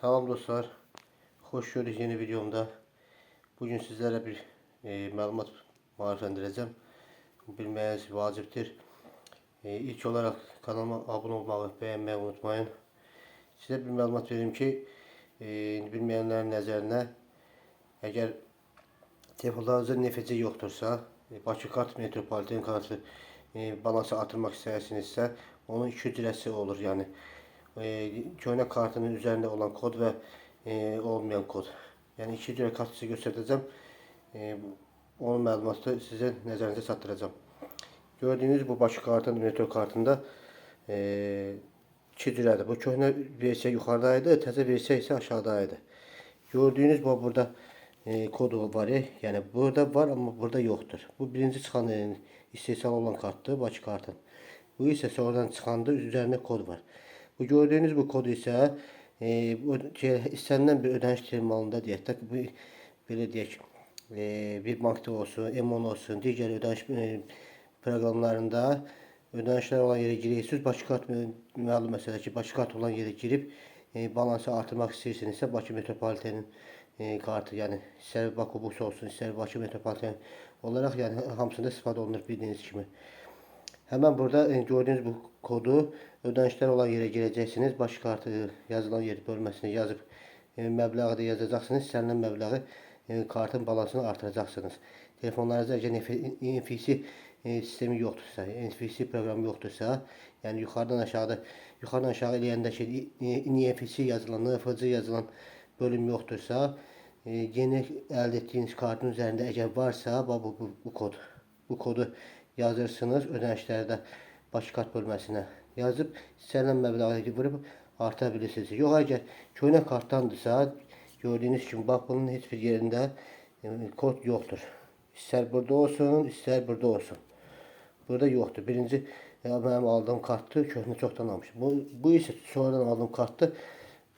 Salam dostlar, hoş gördük yeni videomda. Bugün sizlere bir məlumat marifləndirəcəm. Bilməyiniz vacibdir. İlk olarak kanalıma abone olmayı, beğenmeyi unutmayın. Size bir məlumat verim ki, bilməyənlərin nəzərinə, əgər telefonlarınızda NFC yoxdursa, Bakı kart, metropoliten kartı balansı artırmaq istəyirsinizsə, onun iki cürəsi olur. Yani köhnə kartının üzerinde olan kod ve olmayan kod. Yani iki cürə kart size göstereceğim. Onun məlumatı sizin nəzərinizə çatdıracağım. Gördüğünüz bu Bakı kartın, metro kartında iki cürədir. Bu köhnə versiya yuxarıdaydı, təzə versiya isə aşağıdaydı. Gördüğünüz bu burada kodu var. Yani burada var ama burada yoktur. Bu birinci çıxan istehsal olan kartdır, Bakı kartın. Bu ise sonradan çıxanda üzerinde kod var. Bu gördüğünüz bu kod ise istenilen bir ödəniş terminalında deyək də, belə deyək, bir bankda olsun, M10 olsun, digər ödəniş proqramlarında ödənişlər olan yerə girirsiniz. Bakı kart məlum məsələ ki, Bakı kart olan yerə girib balansı artırmaq istəyirsinizsə, Bakı metropolitenin kartı, yani istər Bakubus olsun, istər Bakı metropoliten olarak, yani hamısında istifadə olunur bildiğiniz kimi. Hemen burada gördüğünüz bu kodu ödənişlər olan yerə girəcəksiniz. Bakı kartı yazılan yer bölməsini yazıb məbləği də yazacaqsınız. İstənilən məbləği kartın balansını artıracaqsınız. Telefonlarınızda əgər NFC sistemi yoxdursa, NFC proqramı yoxdursa, yani yuxarıdan aşağı eləyəndə ki, NFC yazılan, NFC yazılan bölüm yoxdursa, yeni əldə etdiyiniz kartın üzərində əgər varsa, bu kodu yazırsınız, ödənişlərdə Bakı kart bölməsinə yazıb istənilən məbləği vurub arta bilirsiniz. Yox, əgər köhnə kartdandırsa, gördüğünüz kimi bax bunun heç bir yerində kod yoxdur. İstər burada olsun, istər burada olsun. Burada yoxdur. Birinci mənim aldığım kartdır, köhnə çoxdan almışım. Bu isə sonradan aldığım kartdır.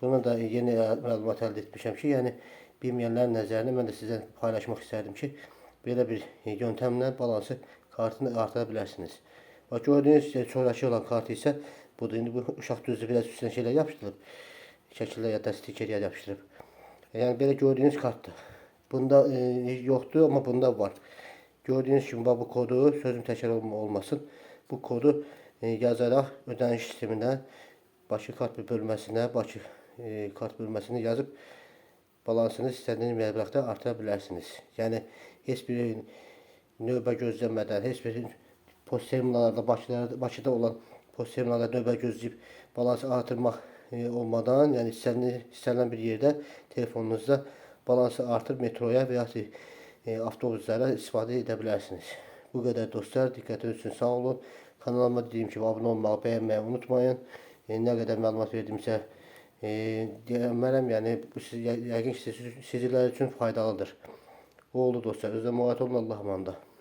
Buna da yeni məlumat əldə etmişəm ki, yəni bilməyənlərin nəzərinə mən də sizə paylaşmaq istərdim ki, belə bir yöntemlə balansı kartını artıra bilərsiniz. Bak gördüğünüz sonraki olan kartı ise budur. İndi bu uşaq düzdür, biraz üstüne şeyler yapıştırıb, şəkillər ya da stikerlər yapıştırıb. Yani belə gördüğünüz kartdır. Bunda yoktu ama bunda var. Gördüğünüz gibi bu kodu, sözüm təkrar olmasın, bu kodu yazaraq ödəniş sistemindən Bakı kart bölməsinə, Bakı kart bölməsini yazıb balansını istədiyiniz məbləğdə artıra bilərsiniz. Yəni heç bir növbə gözləmədən, heç bir post terminallarda, Bakıda olan post terminallarda növbə gözləyib balansı artırmaq olmadan, yəni istənilən bir yerdə telefonunuzda balansı artır metroya və ya avtobuslara istifadə edə bilərsiniz. Bu qədər dostlar, diqqətiniz üçün sağ olun. Kanalıma dediyim kimi abunə olmağı, bəyənməyi unutmayın. Nə qədər məlumat verdimsə deyəmərəm, yəni yəqin ki, sizlər üçün faydalıdır. Bu oldu dostlar. Özünə müvəffəq olun, Allah'a emanet olun.